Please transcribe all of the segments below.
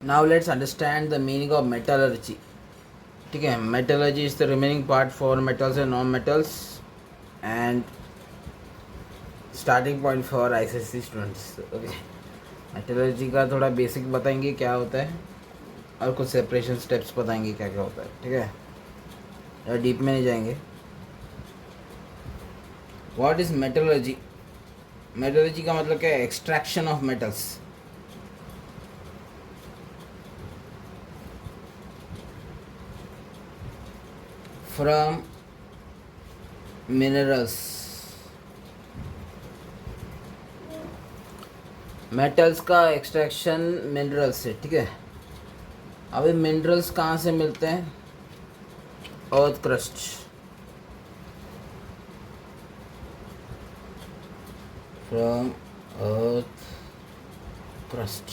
Now let's understand the meaning of metallurgy. ठीक है, metallurgy is the remaining part for metals and non-metals and starting point for ICSE students. Okay, metallurgy का थोड़ा basic बताएंगे क्या होता है और कुछ सेपरेशन स्टेप्स बताएंगे क्या क्या होता है. ठीक है, या डीप में नहीं जाएंगे. What is metallurgy? मेटलर्जी का मतलब क्या है? Extraction of metals. From minerals. Metals का एक्सट्रैक्शन मिनरल्स से. ठीक है, अभी मिनरल्स कहाँ से मिलते हैं? Earth crust. From earth crust.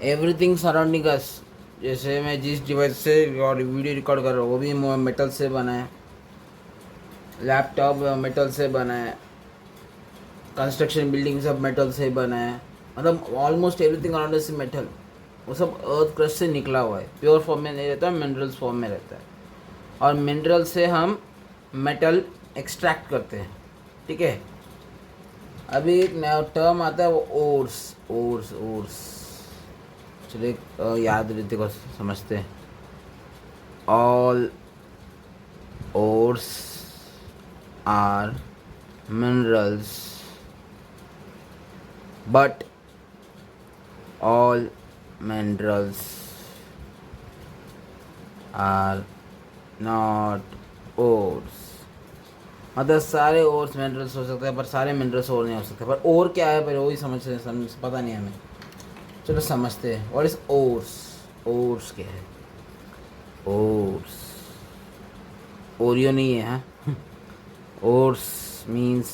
Everything surrounding us. जैसे मैं जिस डिवाइस से और वीडियो रिकॉर्ड कर रहा हूँ वो भी मेटल से बना है. लैपटॉप मेटल से बना है. कंस्ट्रक्शन बिल्डिंग सब मेटल से बना है. मतलब almost everything around us metal. वो सब अर्थ क्रस्ट से निकला हुआ है. प्योर फॉर्म में नहीं रहता, मिनरल्स फॉर्म में रहता है. और मिनरल से हम मेटल एक्सट्रैक्ट करते हैं. ठीक है, अभी एक नया टर्म आता है वो ओर्स. ओर्स चलिए याद रहते को समझते हैं. All ores are minerals but all minerals are not ores. मतलब सारे ओर्स मिनरल्स हो सकते हैं पर सारे मिनरल्स और नहीं हो सकते. पर और क्या है पर वही समझ पता नहीं हमें. चलो समझते हैं. What is ores? ओर्स क्या है? ओर्स ओरियो नहीं है. हाँ, ores means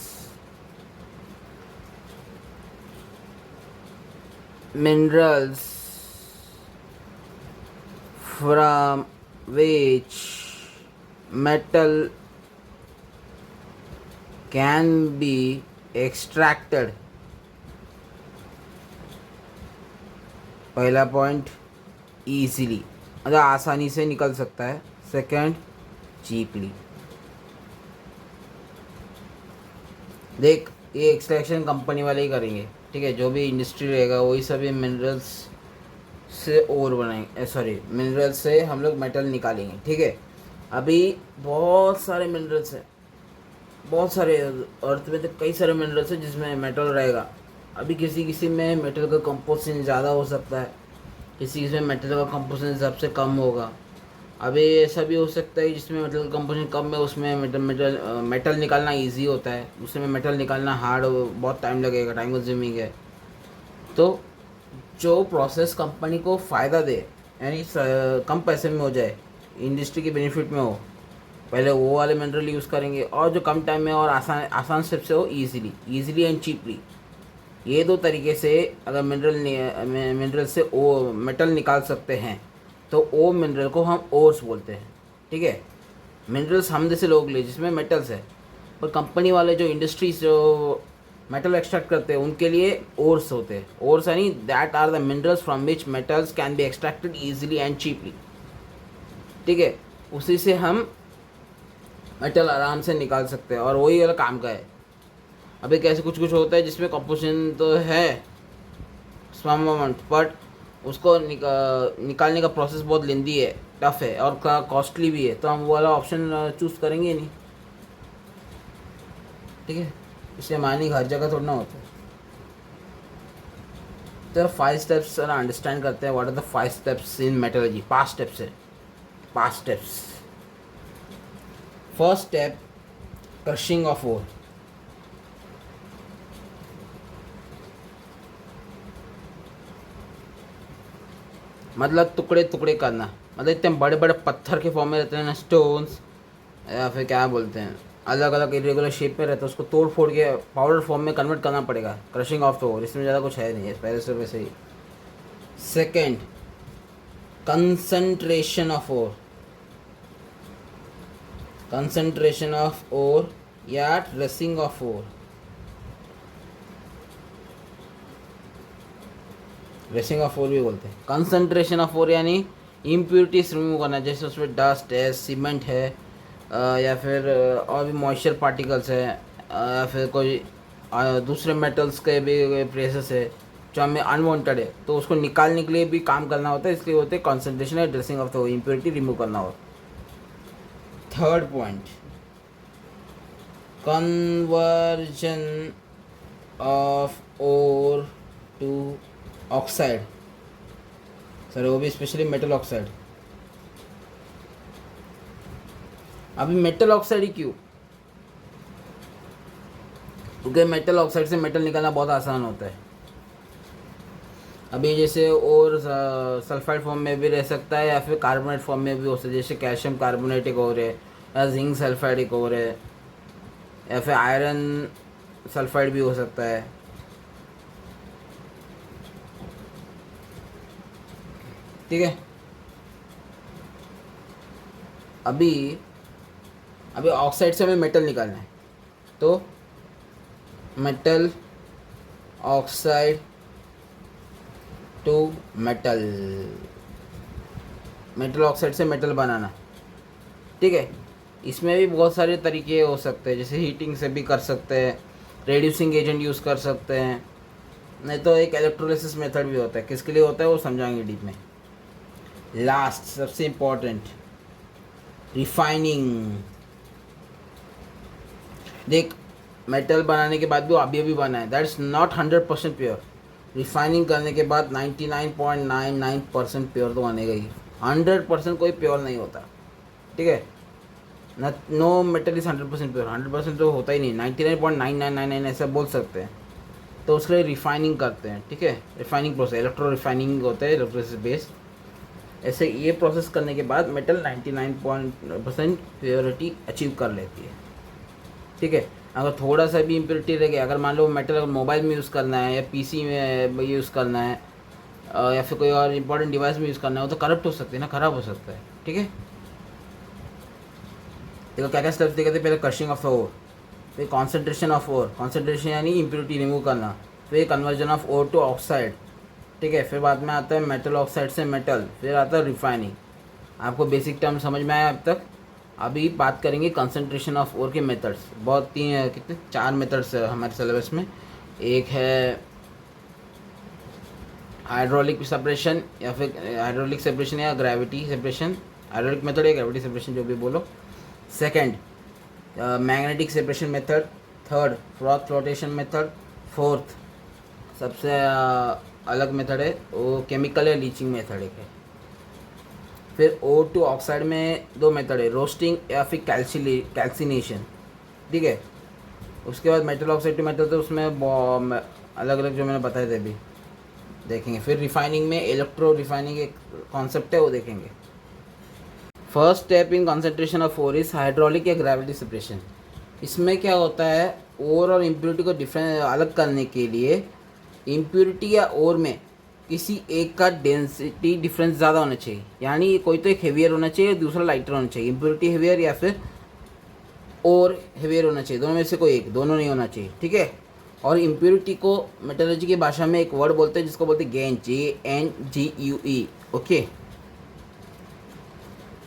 minerals from which metal can be extracted. पहला पॉइंट ईजीली, मतलब आसानी से निकल सकता है. Second cheaply. देख, ये एक्सट्रैक्शन कंपनी वाले ही करेंगे. ठीक है, जो भी इंडस्ट्री रहेगा वही सभी मिनरल्स से ओर बनाएंगे. सॉरी, मिनरल्स से हम लोग मेटल निकालेंगे. ठीक है, अभी बहुत सारे मिनरल्स हैं. बहुत सारे अर्थ में तो कई सारे मिनरल्स हैं जिसमें मेटल रहेगा. अभी किसी किसी में मेटल का कंपोजिशन ज़्यादा हो सकता है, किसी किसी में मेटल का कंपोजिशन सबसे कम होगा. अभी ऐसा भी हो सकता है जिसमें मेटल का कंपोजिशन कम है उसमें मेटल निकालना इजी होता है. उसमें मेटल निकालना हार्ड, बहुत टाइम लगेगा, टाइम कंज्यूमिंग है. तो जो प्रोसेस कंपनी को फ़ायदा दे, यानी कम पैसे में हो जाए, इंडस्ट्री के बेनिफिट में हो, पहले वो वाले मिनरल यूज़ करेंगे. और जो कम टाइम में और आसान स्टेप से हो, ईजीली एंड चीपली. ये दो तरीके से अगर मिनरल से ओ मेटल निकाल सकते हैं तो ओ मिनरल को हम ओर्स बोलते हैं. ठीक है, मिनरल्स हम जैसे लोग ले जिसमें मेटल्स है, पर कंपनी वाले जो इंडस्ट्रीज जो मेटल एक्सट्रैक्ट करते हैं उनके लिए ओर्स होते हैं. ओर्स यानी that are the minerals from which metals can be extracted easily and cheaply. ठीक है, उसी से हम मेटल आराम से निकाल सकते हैं और वही वाला काम का है. अभी कैसे कुछ कुछ होता है जिसमें कंपोजिशन तो है स्मॉल अमाउंट, बट उसको निकालने का प्रोसेस बहुत लेंदी है, टफ है और कॉस्टली भी है. तो हम वो वाला ऑप्शन चूज़ करेंगे नहीं. ठीक है, इसलिए माइनिंग हर जगह थोड़ा ना होता है. तो 5 स्टेप्स अंडरस्टैंड करते हैं. What are the 5 steps in metallurgy? 5 steps है. 5 steps. First step, crushing of ore. मतलब टुकड़े टुकड़े करना. मतलब इतने बड़े बड़े पत्थर के फॉर्म में रहते हैं ना, स्टोन्स या फिर क्या बोलते हैं, अलग अलग इरेगुलर शेप में रहता है, उसको तोड़ फोड़ के पाउडर फॉर्म में कन्वर्ट करना पड़ेगा. क्रशिंग ऑफ द ओर, इसमें ज़्यादा कुछ है नहीं है, पहले से वैसे ही. Second, concentration of ore. Concentration of ore या dressing of ore. Dressing of ore भी बोलते हैं। कंसंट्रेशन ऑफ ओर यानी इम्प्योरिटीज रिमूव करना, जैसे उसमें डस्ट है, सीमेंट है, या फिर और भी मॉइस्चर पार्टिकल्स है, या फिर कोई दूसरे मेटल्स के भी प्रेसेस है जो हमें अनवांटेड है, तो उसको निकालने के लिए भी काम करना होता है, इसलिए होते हैं कंसंट्रेशन है dressing of the impurity remove करना हो। Third point, conversion of ore to oxide, sir वो भी स्पेशली मेटल ऑक्साइड। अभी मेटल ऑक्साइड ही क्यों? क्योंकि मेटल ऑक्साइड से मेटल निकालना बहुत आसान होता है। अभी जैसे और सल्फाइड फॉर्म में भी रह सकता है या फिर कार्बोनेट फॉर्म में भी हो सकता है, जैसे कैल्शियम कार्बोनेट एक और है, या जिंक सल्फाइड एक और है, या फिर आयरन सल्फाइड भी हो सकता है। ठीक है, अभी अभी ऑक्साइड से हमें मेटल निकालना है, तो metal oxide to metal, metal oxide से मेटल बनाना। ठीक है, इसमें भी बहुत सारे तरीके हो सकते हैं, जैसे हीटिंग से भी कर सकते हैं, रेड्यूसिंग एजेंट यूज़ कर सकते हैं, नहीं तो एक इलेक्ट्रोलिसिस मेथड भी होता है। किसके लिए होता है वो समझाएंगे डीप में। लास्ट सबसे इम्पोर्टेंट, रिफाइनिंग। देख, मेटल बनाने के बाद भी अभी बना है, that is not 100% pure. Refining करने के बाद 99.99% प्योर तो बनेगा ही। 100% कोई प्योर नहीं होता। ठीक है, नो मेटल इज़ 100% प्योर, 100% तो होता ही नहीं, 99.9999 ऐसा बोल सकते हैं। तो उसके लिए रिफाइनिंग करते हैं। ठीक है, रिफाइनिंग प्रोसेस, इलेक्ट्रो रिफाइनिंग होता है, इलेक्ट्रोलिसिस बेस्ड। ऐसे ये प्रोसेस करने के बाद मेटल 99% प्योरिटी अचीव कर लेती है। ठीक है, अगर थोड़ा सा भी इम्प्योरिटी रह गया, अगर मान लो मेटल अगर मोबाइल में यूज़ करना है या पीसी में यूज़ करना है, या फिर कोई और इम्पोर्टेंट डिवाइस में यूज़ करना है, वो तो करप्ट हो सकती है ना, ख़राब हो सकता है। ठीक है, देखो क्या क्या स्टेप्स देखे थे। पहले क्रशिंग ऑफ ओर, फिर कॉन्सेंट्रेशन ऑफ ओर, कॉन्सेंट्रेशन यानी इम्प्योरिटी रिमूव करना, फिर conversion of ore to oxide. ठीक है, फिर बाद में आता है मेटल ऑक्साइड से मेटल, फिर आता है रिफाइनिंग। आपको बेसिक टर्म समझ में आया अब तक। अभी बात करेंगे कंसंट्रेशन ऑफ ओर के मेथड्स। बहुत कितने 4 मेथड्स है हमारे सिलेबस में। एक है हाइड्रोलिक सेपरेशन, या फिर हाइड्रोलिक सेपरेशन या ग्रेविटी सेपरेशन, हाइड्रोलिक मेथड या ग्रेविटी सेपरेशन जो भी बोलो। Second, magnetic separation method. Third, froth flotation method. Fourth, सबसे अलग मेथड है वो केमिकल या लीचिंग मेथड है। फिर ओ टू ऑक्साइड में 2 मेथड है, रोस्टिंग या फिर कैल्सिनेशन। ठीक है, उसके बाद मेटल ऑक्साइड टू मेटल, तो उसमें अलग अलग जो मैंने बताए थे अभी देखेंगे। फिर रिफाइनिंग में इलेक्ट्रो रिफाइनिंग एक कॉन्सेप्ट है वो देखेंगे। First step in concentration of ore is hydraulic या ग्रेविटी सेपरेशन। इसमें क्या होता है, ओर और इम्प्योरिटी को डिफरेंस अलग करने के लिए इम्प्योरिटी या ओर में किसी एक का डेंसिटी डिफरेंस ज़्यादा होना चाहिए, यानी कोई तो एक हेवियर होना चाहिए, दूसरा लाइटर होना चाहिए। इम्प्योरिटी हेवियर या फिर और हेवियर होना चाहिए, दोनों में से कोई एक, दोनों नहीं होना चाहिए। ठीक है, और इम्प्योरिटी को मेटलर्जी की भाषा में एक वर्ड बोलते हैं जिसको बोलते हैं गेन, GNGUE। ओके,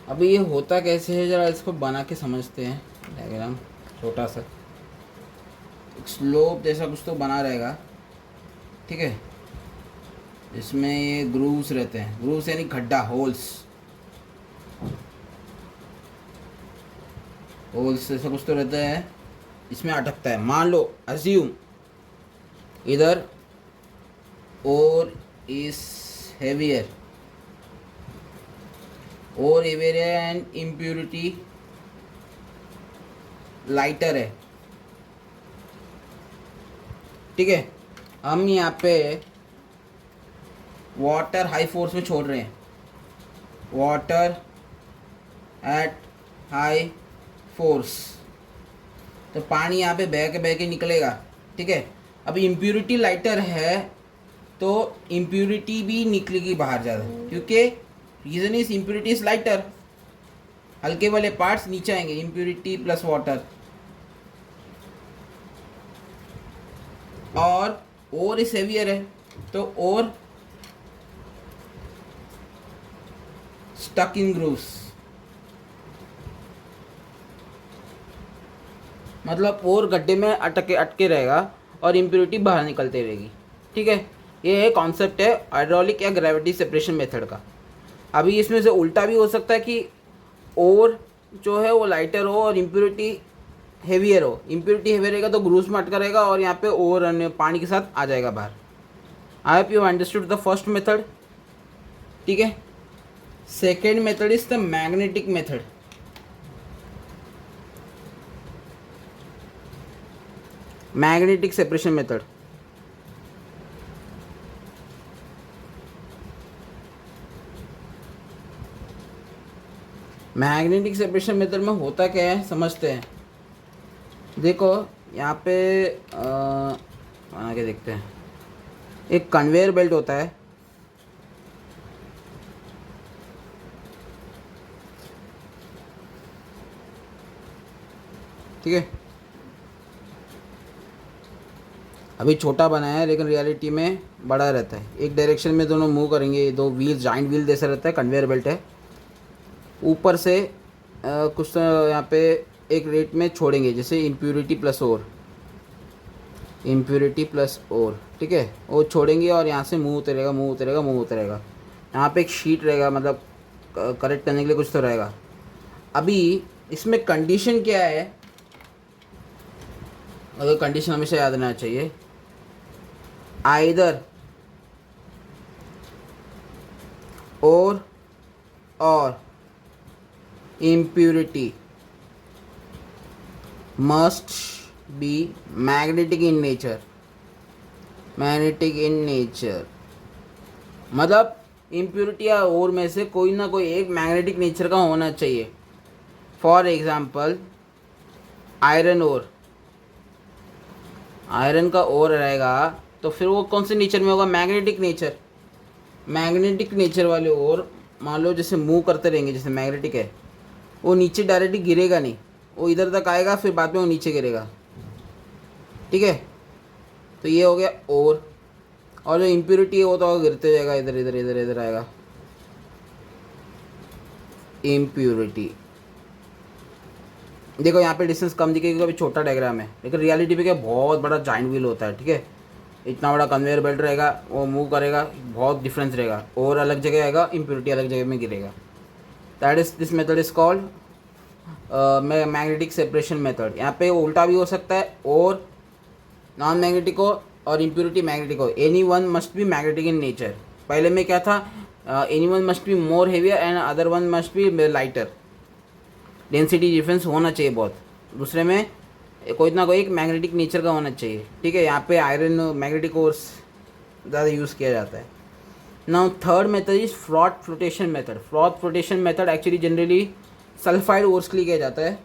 अभी ये होता कैसे है ज़रा इसको बना के समझते हैं। डायग्राम छोटा सा स्लोप जैसा कुछ तो बना रहेगा। ठीक है, इसमें ये ग्रूव्स रहते हैं, ग्रूव्स यानी गड्ढा, होल्स, होल्स ऐसा कुछ तो रहता है, इसमें अटकता है। मान लो अज्यूम इधर और इज हेवियर, और हेवियर एंड इम्प्योरिटी लाइटर है। ठीक है, हम यहाँ पे वाटर हाई फोर्स में छोड़ रहे हैं, वाटर एट हाई फोर्स, तो पानी यहाँ पे बह के निकलेगा। ठीक है, अब इम्प्योरिटी लाइटर है तो इम्प्योरिटी भी निकलेगी बाहर ज़्यादा, क्योंकि reason is impurity is lighter, हल्के वाले पार्ट्स नीचे आएंगे, इम्प्योरिटी प्लस वाटर। और इस हेवियर है तो और स्टक इन ग्रूव्स, मतलब और गड्ढे में अटके अटके रहेगा और इम्प्योरिटी बाहर निकलती रहेगी। ठीक है, ये कॉन्सेप्ट है हाइड्रोलिक या ग्रेविटी सेपरेशन मेथड का। अभी इसमें से उल्टा भी हो सकता है कि और जो है वो लाइटर हो और इम्प्योरिटी हेवियर हो। इम्प्योरिटी हेवियर रहेगा तो ग्रूव्स में अटका रहेगा और यहाँ पे और अन्य पानी के साथ आ जाएगा बाहर। I hope you understood the first method. ठीक है, second method is the magnetic method. Magnetic separation method. Magnetic separation method में होता क्या है समझते हैं। देखो यहाँ पे बना के देखते हैं। एक कन्वेयर बेल्ट होता है, ठीक है। अभी छोटा बनाया है लेकिन रियलिटी में बड़ा रहता है। एक डायरेक्शन में दोनों मूव करेंगे, दो व्हील जॉइंट व्हील जैसा रहता है, कन्वेयर बेल्ट है। ऊपर से कुछ तो यहाँ पे एक रेट में छोड़ेंगे, जैसे इम्प्योरिटी प्लस और, इम्प्योरिटी प्लस और, ठीक है। वो छोड़ेंगे और यहाँ से मुँह उतरेगा, मुँह उतरेगा, मुँह उतरेगा। यहाँ पे एक शीट रहेगा, मतलब करेक्ट करने के लिए कुछ तो रहेगा। अभी इसमें कंडीशन क्या है, अगर कंडीशन हमेशा याद रहना चाहिए, आइदर और impurity must be magnetic in nature, magnetic in nature, मतलब इम्प्योरिटी या और में से कोई ना कोई एक मैग्नेटिक नेचर का होना चाहिए। For example iron ore, iron का ओर रहेगा तो फिर वो कौन से नेचर में होगा, मैग्नेटिक नेचर। मैग्नेटिक नेचर वाले ओर मान लो जैसे मूव करते रहेंगे, जैसे मैग्नेटिक है, वो नीचे डायरेक्टली गिरेगा नहीं, वो इधर तक आएगा फिर बाद में वो नीचे गिरेगा। ठीक है, तो ये हो गया और जो इम्प्योरिटी है वो तो गिरते जाएगा, इधर इधर इधर इधर आएगा इम्प्योरिटी। देखो यहाँ पे डिस्टेंस कम दिखेगा क्योंकि अभी छोटा डायग्राम है, लेकिन रियलिटी पे क्या बहुत बड़ा जॉइंट व्हील होता है। ठीक है, इतना बड़ा कन्वेयर बेल्ट रहेगा, वो मूव करेगा, बहुत डिफरेंस रहेगा। और अलग जगह आएगा, इम्प्योरिटी अलग जगह में गिरेगा। That is this method is called magnetic separation method. यहाँ पे उल्टा भी हो सकता है, और नॉन मैग्नेटिक हो और इम्प्योरिटी मैग्नेटिक हो। Any one must be magnetic in nature. पहले में क्या था, any one must be more heavier and other one must be lighter. Density difference होना चाहिए बहुत। दूसरे में कोई ना कोई एक मैग्नेटिक नेचर का होना चाहिए। ठीक है, यहाँ पे आयरन मैग्नेटिक ओर्स ज़्यादा यूज़ किया जाता है। Now third method is froth flotation method. Froth flotation method actually generally sulphide ores के लिए किया जाता है।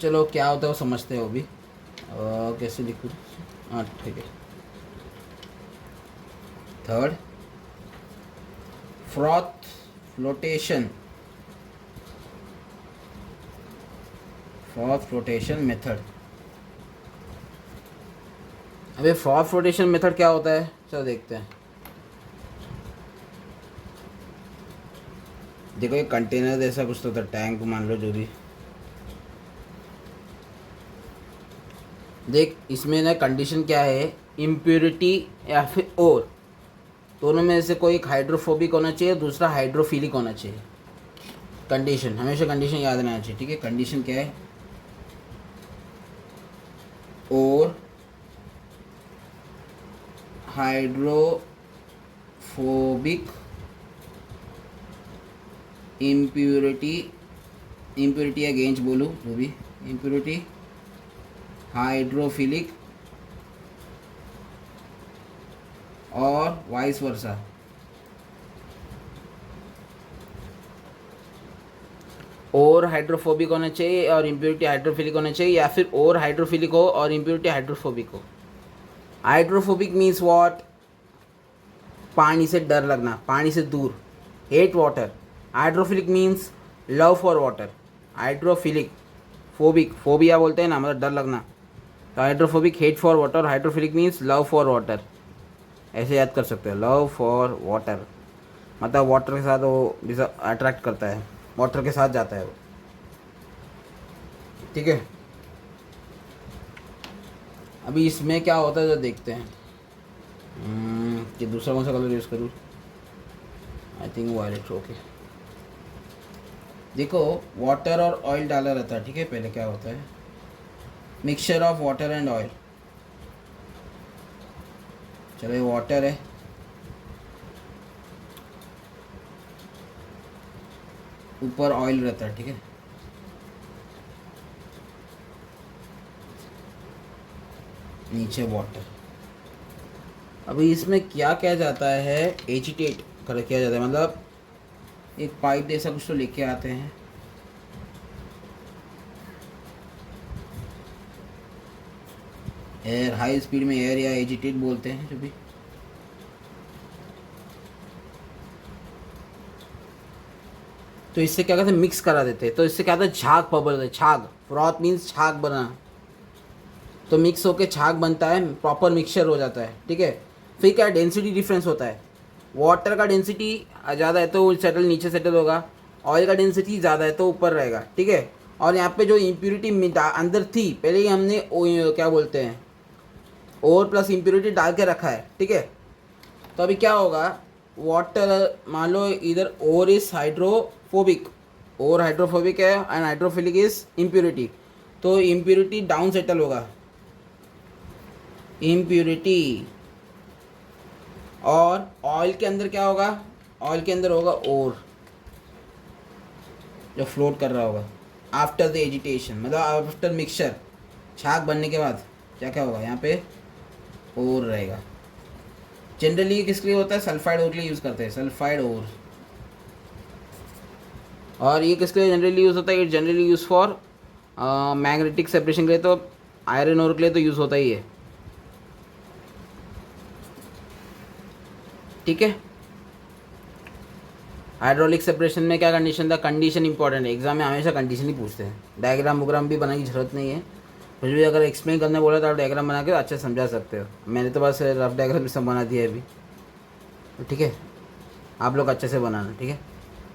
चलो क्या होता है वो समझते हो अभी। कैसे लिखूँ, हाँ ठीक है। Third froth flotation, froth flotation method. अबे फ्रॉथ फ्लोटेशन मेथड क्या होता है, चलो देखते हैं। देखो ये कंटेनर जैसा कुछ तो होता है, टैंक मान लो जो भी। देख इसमें ना कंडीशन क्या है, इम्प्योरिटी या फिर और, दोनों में से कोई एक हाइड्रोफोबिक होना चाहिए, दूसरा हाइड्रोफिलिक होना चाहिए। कंडीशन, हमेशा कंडीशन याद रहना चाहिए। ठीक है, कंडीशन क्या है, और हाइड्रोफोबिक, इम्प्योरिटी, इम्प्योरिटी अगेंस्ट बोलूँ जो भी, इम्प्योरिटी, हाइड्रोफिलिक और वाइस वर्सा। और हाइड्रोफोबिक होना चाहिए और इम्प्योरिटी हाइड्रोफिलिक होना चाहिए, या फिर और हाइड्रोफिलिक हो और इम्प्योरिटी हाइड्रोफोबिक हो। हाइड्रोफोबिक मीन्स व्हाट, पानी से डर लगना, पानी से दूर, hate water. Hydrophilic means love for water. Hydrophilic, phobic, phobia बोलते हैं ना, मतलब डर लगना। तो hydrophobic hate for water, hydrophilic means love for water. ऐसे याद कर सकते हो, लव फॉर वाटर, मतलब वाटर के साथ वो अट्रैक्ट करता है, वाटर के साथ जाता है वो, ठीक है। अभी इसमें क्या होता है जो देखते हैं। कि दूसरा कौन सा कलर यूज़ करूँ, आई थिंक वायलेट, ओके। देखो वाटर और ऑयल डाला रहता है, ठीक है। पहले क्या होता है, mixture of water and oil. चलो ये वाटर है, ऊपर ऑयल रहता है, ठीक है। नीचे वाटर। अभी इसमें क्या किया जाता है, एजिटेट कर किया जाता है, मतलब एक पाइप जैसा कुछ तो लेके आते हैं, एयर, हाई स्पीड में एयर या एजिटेट बोलते हैं जो भी। तो इससे क्या कहते हैं, मिक्स करा देते हैं, तो इससे क्या होता है, झाग बबल है, झाग, फ्रॉथ मीन्स झाग बना, तो मिक्स होके झाग बनता है, प्रॉपर मिक्सचर हो जाता है, ठीक है। फिर क्या डेंसिटी डिफरेंस होता है, वाटर का डेंसिटी ज़्यादा है तो सेटल नीचे सेटल होगा, ऑयल का डेंसिटी ज़्यादा है तो ऊपर रहेगा, ठीक है। और यहाँ पे जो इम्प्यूरिटी अंदर थी पहले ही हमने क्या बोलते हैं, ओर प्लस इम्प्यूरिटी डाल के रखा है, ठीक है। तो अभी क्या होगा, वाटर मान लो इधर ore is hydrophobic, ore hydrophobic है एंड हाइड्रोफिलिक इज इम्प्यूरिटी, तो इम्प्यूरिटी डाउन सेटल होगा, इम्प्यूरिटी। और ऑयल के अंदर क्या होगा, ऑयल के अंदर होगा ओर जो फ्लोट कर रहा होगा आफ्टर द एजिटेशन, मतलब आफ्टर मिक्सचर, छाग बनने के बाद क्या क्या होगा, यहाँ पे ओर रहेगा। जनरली किसके लिए होता है, सल्फाइड ओर के लिए यूज़ करते हैं, सल्फाइड ओर। और ये किसके लिए जनरली यूज़ होता है, it generally use for magnetic separation के लिए, तो आयरन ओर के लिए तो यूज़ होता ही है, ठीक है। हाइड्रोलिक सेपरेशन में क्या कंडीशन था, कंडीशन इंपॉर्टेंट है, एग्जाम में हमेशा कंडीशन ही पूछते हैं, डायग्राम वोग्राम भी बनाने की जरूरत नहीं है, कुछ भी अगर एक्सप्लेन करने बोला तो आप डायग्राम बना के अच्छे से समझा सकते हो, मैंने तो बस रफ डायग्राम भी सब बना दिया है अभी, ठीक है। आप लोग अच्छे से बनाना, ठीक है।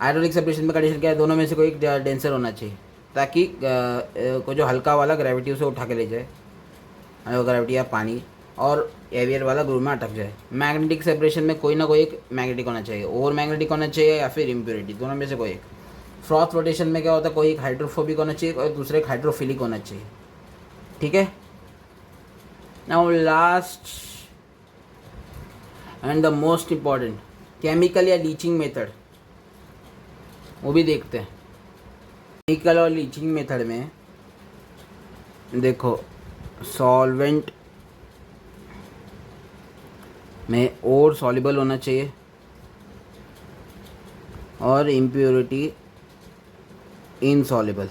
हाइड्रोलिक सेपरेशन में कंडीशन क्या है, दोनों में से कोई एक डेंसर होना चाहिए, ताकि कोई जो हल्का वाला ग्रेविटी उसे उठा के ले जाए, ग्रेविटी या पानी, और एवियर वाला ग्रुप में अटक जाए। मैग्नेटिक सेपरेशन में कोई ना कोई एक मैग्नेटिक होना चाहिए, ओवर मैग्नेटिक होना चाहिए या फिर इम्प्योरिटी, दोनों में से कोई एक। फ्रॉथ रोटेशन में क्या होता है, कोई एक हाइड्रोफोबिक होना चाहिए और दूसरे एक हाइड्रोफिलिक होना चाहिए, ठीक है। Now last and the most important, chemical या लीचिंग मेथड, वो भी देखते हैं। केमिकल और लीचिंग मेथड में देखो, सॉल्वेंट में और सॉल्युबल होना चाहिए और इम्प्योरिटी इनसॉल्युबल,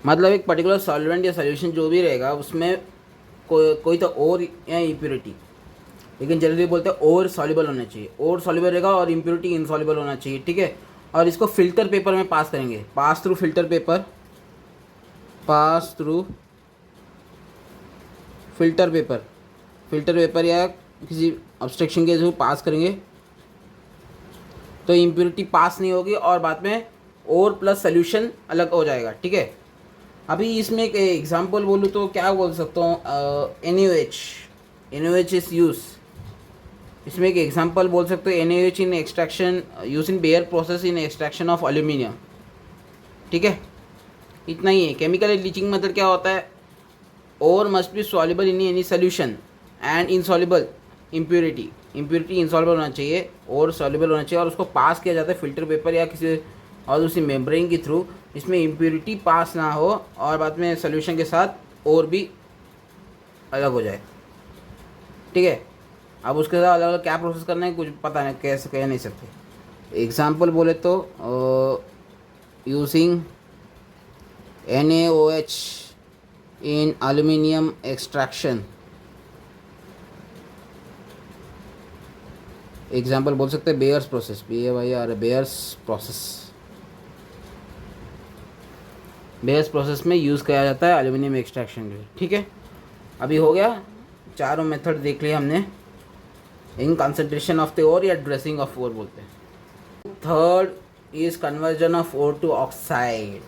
मतलब एक पर्टिकुलर सॉल्वेंट या सॉल्यूशन जो भी रहेगा उसमें कोई तो और या इम्प्योरिटी, लेकिन जनरली बोलते हैं और सॉल्युबल होना चाहिए, और सॉल्युबल रहेगा और इम्प्योरिटी इनसॉल्युबल होना चाहिए, ठीक है। और इसको फिल्टर पेपर में पास करेंगे, pass through filter paper, pass through filter paper, filter paper या किसी ऑब्स्ट्रक्शन के थ्रू पास करेंगे तो इम्प्योरिटी पास नहीं होगी और बाद में और प्लस सोल्यूशन अलग हो जाएगा, ठीक है। अभी इसमें एक एग्जांपल बोलूँ तो क्या बोल सकता हूँ, NaOH, NaOH इज यूज, इसमें एक एग्जांपल बोल सकते हो, NaOH in extraction use in bare process in extraction of aluminium, ठीक है। इतना ही है। केमिकल लीचिंग मेथड क्या होता है, और must be soluble in any solution and insoluble impurity, impurity insoluble होना चाहिए और सॉल्युबल होना चाहिए, और उसको पास किया जाता है फिल्टर पेपर या किसी और दूसरी मेम्ब्रेन के थ्रू, इसमें इम्प्योरिटी पास ना हो और बाद में सोल्यूशन के साथ और भी अलग हो जाए, ठीक है। अब उसके साथ अलग अलग क्या प्रोसेस करना है कुछ पता नहीं, कैसे कह नहीं सकते। एग्जाम्पल बोले तो यूजिंग NaOH इन एल्यूमिनियम एक्सट्रैक्शन, एग्जाम्पल बोल सकते हैं bears process, BAYR, bears process, bears process में यूज़ किया जाता है एल्यूमिनियम एक्सट्रैक्शन के लिए, ठीक है। अभी हो गया चारों मेथड देख लिए हमने इन कंसंट्रेशन ऑफ द ओर या ड्रेसिंग ऑफ ओर बोलते हैं। Third is conversion of ore to oxide,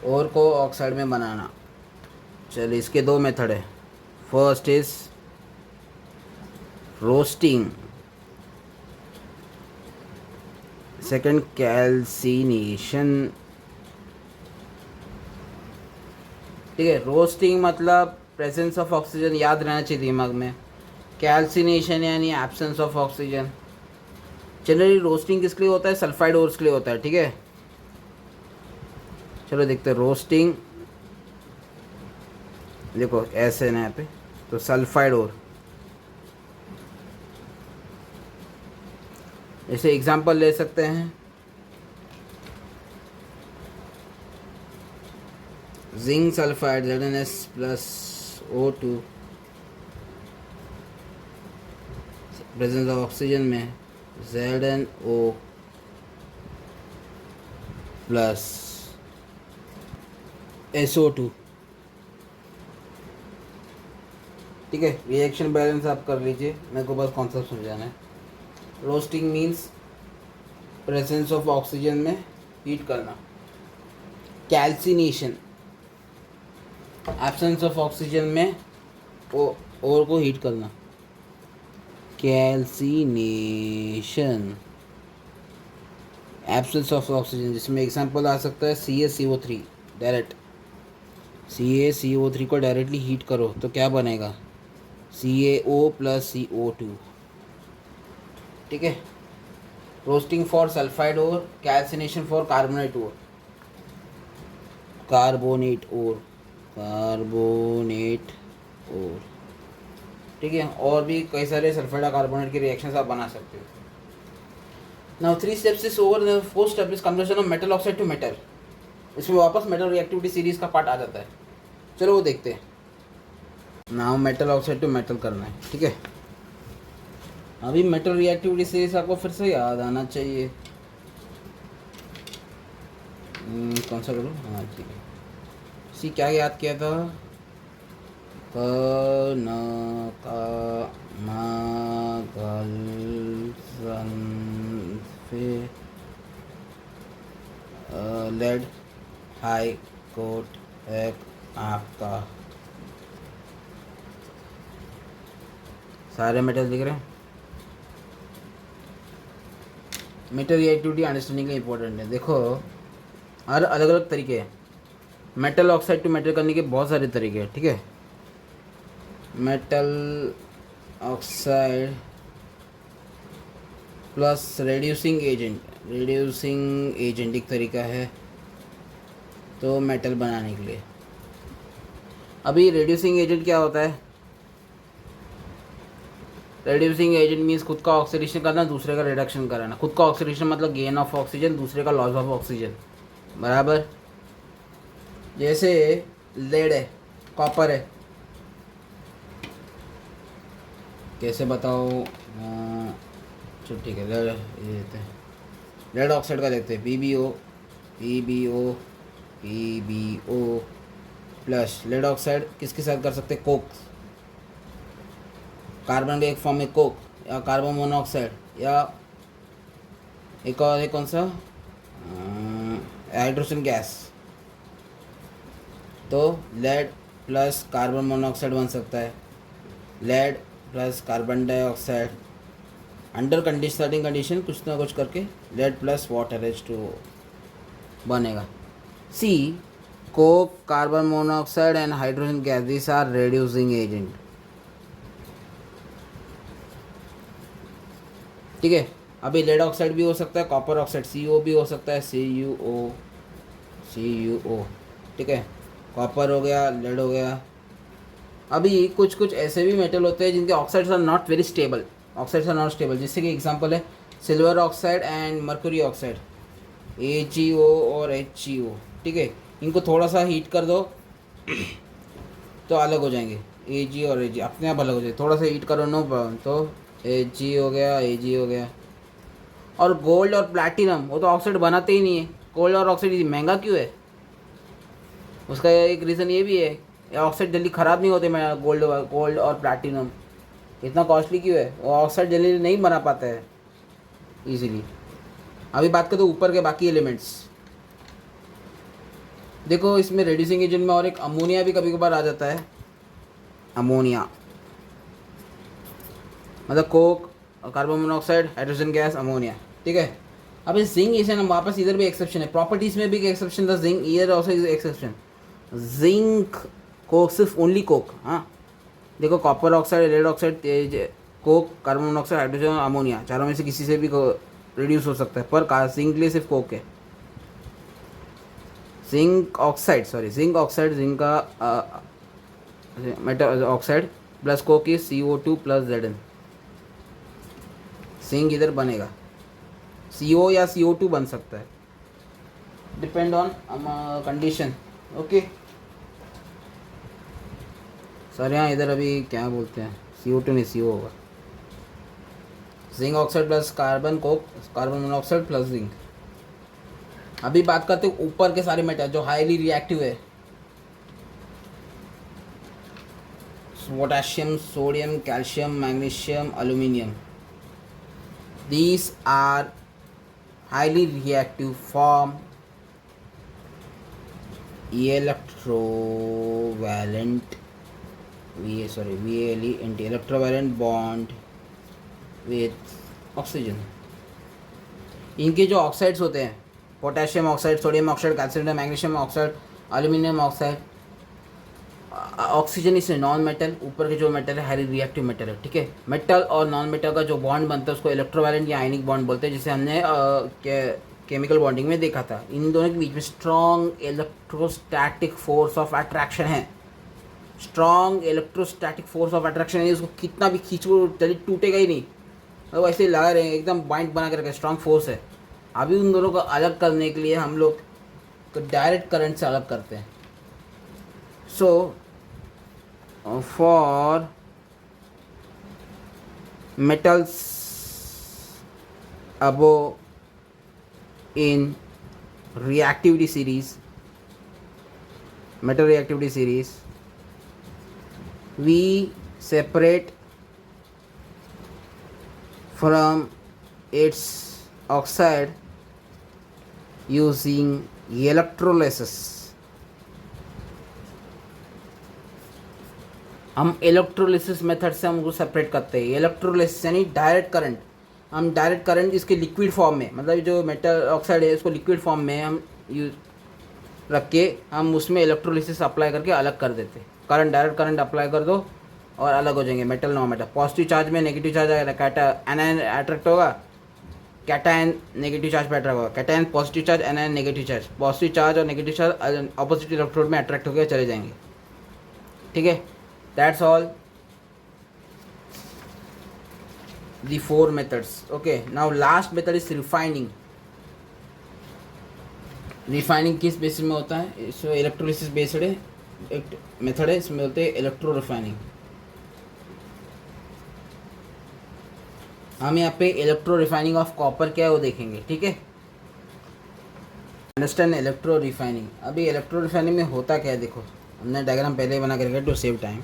ore को ऑक्साइड में बनाना। चलिए इसके दो मेथड है। First is roasting, second calcination. ठीक है, रोस्टिंग मतलब प्रेजेंस ऑफ ऑक्सीजन, याद रहना चाहिए दिमाग में। कैल्सिनेशन यानी absence of oxygen. Generally roasting किसके लिए होता है? सल्फाइड ओर्स के लिए होता है। ठीक है, चलो देखते हैं रोस्टिंग। देखो ऐसे ना यहाँ पे, तो सल्फाइड ओर, जैसे एग्जांपल ले सकते हैं zinc sulphide ZnS plus O2, presence of oxygen में ZnO प्लस SO2। ठीक है, रिएक्शन बैलेंस आप कर लीजिए, मेरे को बस कॉन्सेप्ट समझाना है। Roasting means presence of oxygen में हीट करना। कैल्सिनेशन एब्सेंस ऑफ ऑक्सीजन में ओर को हीट करना। कैल्सिनेशन एब्सेंस ऑफ ऑक्सीजन, जिसमें एग्जांपल आ सकता है CaCO3। डायरेक्ट CaCO3 को डायरेक्टली हीट करो तो क्या बनेगा? CaO plus CO2। ठीक है, roasting for sulphide ore, calcination for carbonate ore. Carbonate ore. ठीक है, और भी कई सारे सल्फाइड कार्बोनेट के रिएक्शंस आप बना सकते हो। Now 3 steps is over. The fourth step is conversion of metal oxide to metal. इसमें वापस मेटल रिएक्टिविटी सीरीज का पार्ट आ जाता है। चलो वो देखते हैं। Now metal oxide to metal करना है। ठीक है, अभी मेटल रिएक्टिविटी सीरीज आपको फिर से याद आना चाहिए। कौन सा करूँ? हाँ ठीक है, सी क्या याद किया था? क न का मा गल सन फे लेड हाई कोट एक आपका। सारे मेटल दिख रहे हैं। मेटल रिएक्टिविटी अंडरस्टैंडिंग के इम्पोर्टेंट है। देखो हर अलग अलग तरीके हैं मेटल ऑक्साइड टू मेटल करने के, बहुत सारे तरीके हैं। ठीक है, metal oxide plus reducing agent एक तरीका है तो मेटल बनाने के लिए। अभी रेड्यूसिंग एजेंट क्या होता है? रेड्यूसिंग एजेंट मीन्स खुद का ऑक्सीडेशन करना, दूसरे का रिडक्शन कराना। खुद का ऑक्सीडेशन मतलब गेन ऑफ ऑक्सीजन, दूसरे का लॉस ऑफ ऑक्सीजन, बराबर। जैसे लेड है, कॉपर है, कैसे बताओ? चलो ठीक है, लेड ये देते हैं। लेड ऑक्साइड का देखते हैं, PbO प्लस। लेड ऑक्साइड किसके साथ कर सकते हैं? कोक, कार्बन के एक फॉर्म में कोक, या कार्बन मोनोऑक्साइड, या एक और एक कौन सा, हाइड्रोजन गैस। तो लेड प्लस कार्बन मोनोऑक्साइड बन सकता है, lead plus carbon dioxide. Under certain condition कुछ ना कुछ करके लेड प्लस वाटर H2O बनेगा। C coke, carbon monoxide and hydrogen gas, this are reducing agent. ठीक है, अभी लेड ऑक्साइड भी हो सकता है, कॉपर ऑक्साइड CO भी हो सकता है, CuO। ठीक है, कॉपर हो गया, लेड हो गया। अभी कुछ कुछ ऐसे भी मेटल होते हैं जिनके oxides are not very stable, जैसे कि एग्जांपल है silver oxide and mercury oxide, AgO और HgO। ठीक है, इनको थोड़ा सा हीट कर दो तो अलग हो जाएंगे, Ag और Ag अपने आप अलग हो जाएंगे। थोड़ा सा हीट करो नो प्रॉब्लम, तो Ag हो गया, Ag हो गया। और गोल्ड और प्लैटिनम वो तो ऑक्साइड बनाते ही नहीं है। गोल्ड और ऑक्साइड महंगा क्यों है? उसका एक रीज़न ये भी है ये ऑक्साइड जल्दी ख़राब नहीं होते। मैं गोल्ड और प्लैटिनम इतना कॉस्टली क्यों है? वो ऑक्साइड जल्दी नहीं बना पाता है इजीली। अभी बात करते ऊपर के बाकी एलिमेंट्स। देखो इसमें रेड्यूसिंग एजेंट में और एक अमोनिया भी कभी कभार आ जाता है। अमोनिया मतलब Coke, carbon monoxide, hydrogen gas, ammonia, ठीक है। अब इस जिंक इसे हम वापस इधर भी एक्सेप्शन है, प्रॉपर्टीज में भी एक एक्सेप्शन था zinc, here also is exception. Zinc coke सिर्फ ओनली कोक, हाँ देखो copper oxide, lead oxide, coke, carbon monoxide, hydrogen, ammonia, चारों में से किसी से भी रिड्यूस हो सकता है, पर जिंक के लिए सिर्फ कोक है। जिंक ऑक्साइड जिंक का metal oxide plus Coke is CO2 plus Zn। Zinc इधर बनेगा, CO या CO2 बन सकता है, depend on condition. Okay sir, यहाँ इधर अभी क्या बोलते हैं, CO2 नहीं CO होगा। Zinc oxide plus carbon Coke, carbon monoxide plus zinc. अभी बात करते हैं ऊपर के सारे मेटल जो हाईली रिएक्टिव है। Potassium, sodium, calcium, magnesium, aluminium, these are highly reactive form electrovalent electrovalent bond with oxygen। इनके जो ऑक्साइड्स होते हैं, potassium oxide, sodium oxide, calcium, magnesium oxide, aluminium oxide, oxygen इस नॉन मेटल, ऊपर के जो मेटल है हाईली रिएक्टिव मेटल है, ठीक है। मेटल और नॉन मेटल का जो बॉन्ड बनता है उसको इलेक्ट्रोवैलेंट या आयनिक बॉन्ड बोलते हैं, जिसे हमने केमिकल बॉन्डिंग में देखा था। इन दोनों के बीच में strong electrostatic force of attraction है। Strong electrostatic force of attraction है, उसको कितना भी खींचो चलिए टूटेगा ही नहीं, तो वैसे ही लगा रहे हैं, एकदम बाइंड बना के रखे, स्ट्रॉन्ग फोर्स है। अभी उन दोनों को अलग करने के लिए हम लोग डायरेक्ट करंट से अलग करते हैं। सो for metals above in reactivity series, metal reactivity series, we separate from its oxide using electrolysis। हम इलेक्ट्रोलिसिस मेथड से हम उसको सेपरेट करते हैं। इलेक्ट्रोलिसिस यानी डायरेक्ट करंट, हम डायरेक्ट करंट इसके लिक्विड फॉर्म में, मतलब जो मेटल ऑक्साइड है उसको लिक्विड फॉर्म में हम यूज रख के हम उसमें इलेक्ट्रोलिसिस अप्लाई करके अलग कर देते हैं। करंट, डायरेक्ट करंट अप्लाई कर दो और अलग हो जाएंगे metal non metal. Positive charge में नेगेटिव चार्ज आएगा, एनायन अट्रैक्ट होगा, कैटायन नेगेटिव चार्ज पे अट्रैक्ट होगा, cation positive charge, anion negative charge. Positive charge और नेगेटिव चार्ज अपोजिट इलेक्ट्रोड में अट्रैक्ट होकर चले जाएंगे, ठीक है। That's all the 4 methods। Okay, now last method is refining। Refining किस बेसिस में होता है? इसमें इलेक्ट्रोलिसिस बेस्ड है एक मेथड है, इसमें होते हैं इलेक्ट्रो रिफाइनिंग। हम यहाँ पे इलेक्ट्रो रिफाइनिंग ऑफ कॉपर क्या है वो देखेंगे, ठीक है। Understand electro refining. अभी इलेक्ट्रो रिफाइनिंग में होता क्या है, देखो हमने डायग्राम पहले ही बना कर रखा है टू सेव टाइम।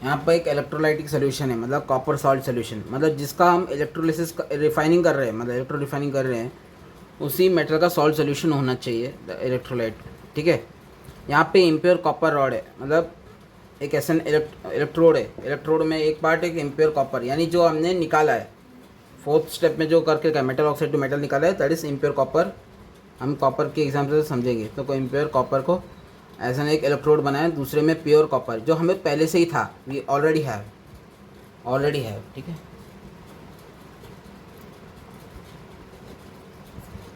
यहाँ पर एक इलेक्ट्रोलाइटिक सोल्यूशन है, मतलब कॉपर सॉल्ट सोल्यूशन, मतलब जिसका हम इलेक्ट्रोलिसिस रिफाइनिंग कर रहे हैं, मतलब इलेक्ट्रो रिफाइनिंग कर रहे हैं, उसी मेटल का सॉल्ट सोल्यूशन होना चाहिए इलेक्ट्रोलाइट, ठीक है। यहाँ पे इम्प्योर कॉपर रॉड है, मतलब एक ऐसा इलेक्ट्रोड है, इलेक्ट्रोड में एक पार्ट एक इम्प्योर कॉपर, यानी जो हमने निकाला है 4th स्टेप में जो करके क्या मेटल ऑक्साइड टू मेटल निकाला है, दैट इज इम्प्योर कॉपर। हम कॉपर के एग्जाम्पल से समझेंगे, तो कोई इम्प्योर कॉपर को ऐसा एक इलेक्ट्रोड बनाया, दूसरे में प्योर कॉपर जो हमें पहले से ही था, वी ऑलरेडी हैव, ठीक है।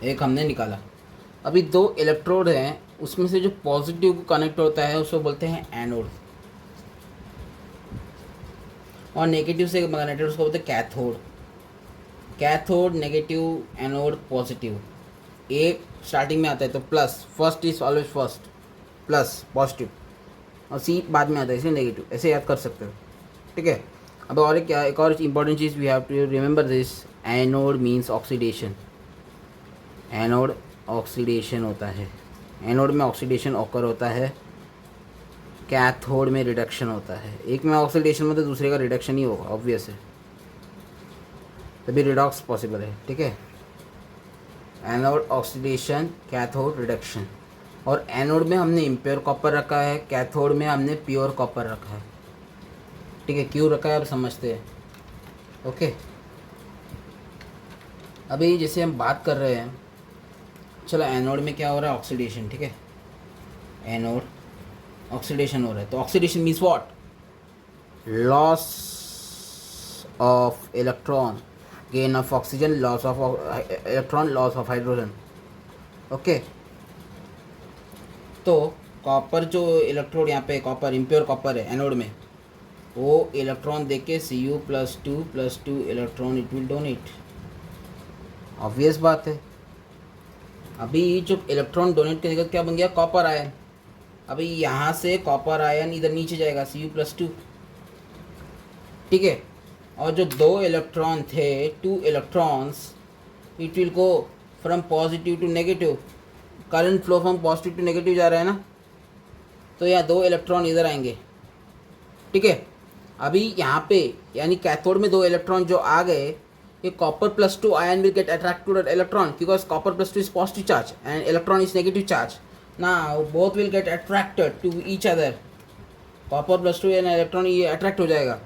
एक हमने निकाला, अभी 2 इलेक्ट्रोड हैं, उसमें से जो पॉजिटिव को कनेक्ट होता है उसको बोलते हैं एनोड, और नेगेटिव से कनेक्टेड उसको बोलते हैं cathode. Cathode negative, anode positive. A starting में आता है तो plus, first is always first, plus positive, और सी बाद में आता है इसलिए नेगेटिव, ऐसे याद कर सकते हो, ठीक है। अब और क्या, एक और इंपॉर्टेंट चीज़ we have to remember this, anode means oxidation. Anode oxidation होता है, एनोड में ऑक्सीडेशन ऑकर होता है, कैथोड में रिडक्शन होता है, एक में ऑक्सीडेशन में तो दूसरे का रिडक्शन ही होगा, ऑब्वियस है, तभी रिडॉक्स पॉसिबल है। ठीक है, एनोड ऑक्सीडेशन, कैथोड रिडक्शन। और एनोड में हमने इम्प्योर कॉपर रखा है, कैथोड में हमने प्योर कॉपर रखा है। ठीक है, क्यों रखा है अब समझते हैं। ओके, अभी जैसे हम बात कर रहे हैं, चलो एनोड में क्या हो रहा है, ऑक्सीडेशन। ठीक है, एनोड ऑक्सीडेशन हो रहा है, तो oxidation means what, loss of electron, gain of oxygen, loss of electron, loss of hydrogen. Okay, तो कॉपर जो इलेक्ट्रोड यहाँ पे कॉपर इम्प्योर कॉपर है एनोड में, वो इलेक्ट्रॉन दे के Cu+2 electron it will donate. Obvious बात है, अभी जो इलेक्ट्रॉन डोनेट करेगा क्या बन गया, कॉपर आयन। अभी यहाँ से कॉपर आयन इधर नीचे जाएगा Cu+2। ठीक है, और जो दो इलेक्ट्रॉन थे, 2 electrons, it will go from positive to negative, current flow from positive to negative जा रहा है ना, तो यहाँ 2 इलेक्ट्रॉन इधर आएंगे। ठीक है, अभी यहाँ पे यानी कैथोड में 2 इलेक्ट्रॉन जो आ गए, ये Cu+2 ion will get attracted to that electron because Cu+2 is positive charge and electron is negative charge. Now both will get attracted to each other. Cu+2 and electron ये attract हो जाएगा,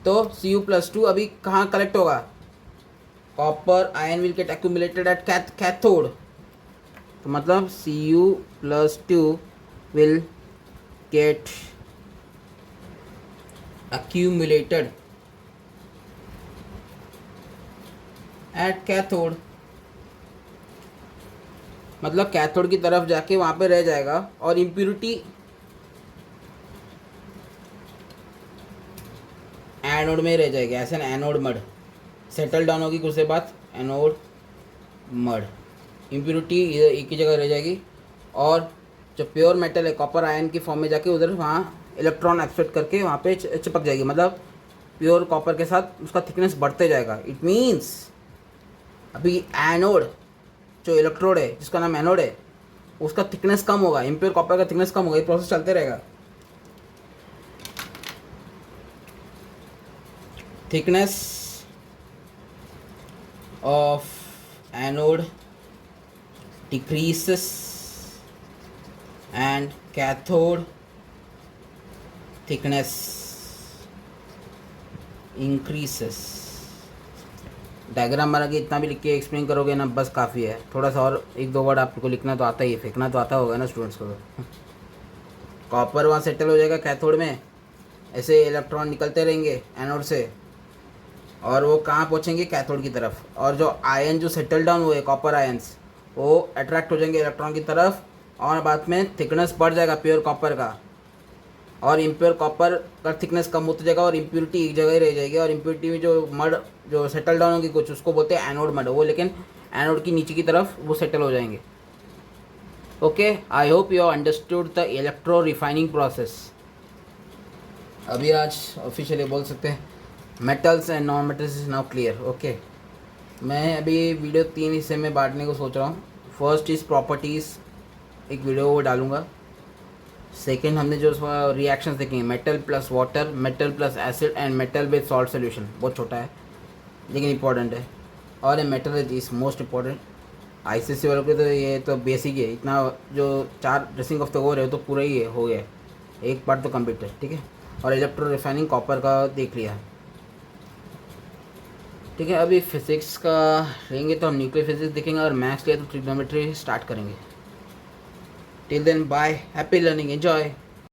तो Cu+2 अभी कहाँ collect होगा, copper ion will get accumulated at cathode, तो मतलब Cu+2 will get accumulated at cathode, मतलब कैथोड की तरफ जाके वहाँ पे रह जाएगा, और इम्प्यूरिटी एनोड में रह जाएगी, ऐसे ना एनोड मड सेटल डाउन होगी कुछ देर बाद, एनोड मड इम्प्यूरिटी एक ही जगह रह जाएगी, और जो प्योर मेटल है कॉपर आयन की फॉर्म में जाके उधर वहाँ इलेक्ट्रॉन एक्सपेक्ट करके वहाँ पे चिपक जाएगी, मतलब प्योर कॉपर के साथ उसका थिकनेस बढ़ते जाएगा। इट मीन्स अभी एनोड जो इलेक्ट्रोड है जिसका नाम एनोड है, उसका थिकनेस कम होगा, इम्प्योर कॉपर का थिकनेस कम होगा, ये प्रोसेस चलते रहेगा। Thickness of anode decreases and cathode thickness increases. Diagram बना के इतना भी लिख के एक्सप्लेन करोगे ना, बस काफ़ी है। थोड़ा सा और 1-2 वर्ड आपको लिखना तो आता ही है, फेंकना तो आता होगा ना स्टूडेंट्स को। कॉपर वहाँ सेटल हो जाएगा कैथोड में, ऐसे इलेक्ट्रॉन निकलते रहेंगे एनोड से, और वो कहाँ पहुँचेंगे, कैथोड की तरफ, और जो आयन जो सेटल डाउन हुए कॉपर आयंस, वो अट्रैक्ट हो जाएंगे इलेक्ट्रॉन की तरफ, और बाद में थिकनेस बढ़ जाएगा प्योर कॉपर का, और इम्प्योर कॉपर का थिकनेस कम होता जाएगा, और इम्प्योरिटी एक जगह ही रह जाएगी, और इम्प्योरिटी में जो मड जो सेटल डाउन होगी कुछ, उसको बोलते हैं एनोड मड, वो लेकिन एनोड की नीचे की तरफ वो सेटल हो जाएंगे। Okay, I hope you understood the electro refining process. अभी आज ऑफिशियली बोल सकते हैं metals and non metals is now clear. Okay, मैं अभी वीडियो 3 हिस्से में बांटने को सोच रहा हूँ। फर्स्ट इज़ प्रॉपर्टीज़, एक वीडियो वो डालूंगा। सेकेंड हमने जो रिएक्शंस देखेंगे, metal plus water, metal plus acid and metal with salt solution, बहुत छोटा है लेकिन इंपॉर्टेंट है, और ये metal is most important. ICSC वालों के तो ये तो बेसिक है, इतना जो 4 ड्रेसिंग ऑफ द कोर है तो पूरा ही है, हो गया, एक पार्ट तो कंप्लीट है। ठीक है, और इलेक्ट्रो रिफाइनिंग कॉपर का देख लिया। ठीक है, अभी फिजिक्स का लेंगे तो हम न्यूक्लियर फिजिक्स देखेंगे, और मैथ्स लिया तो ट्रिग्नोमेट्री स्टार्ट करेंगे। Till then bye, happy learning, enjoy.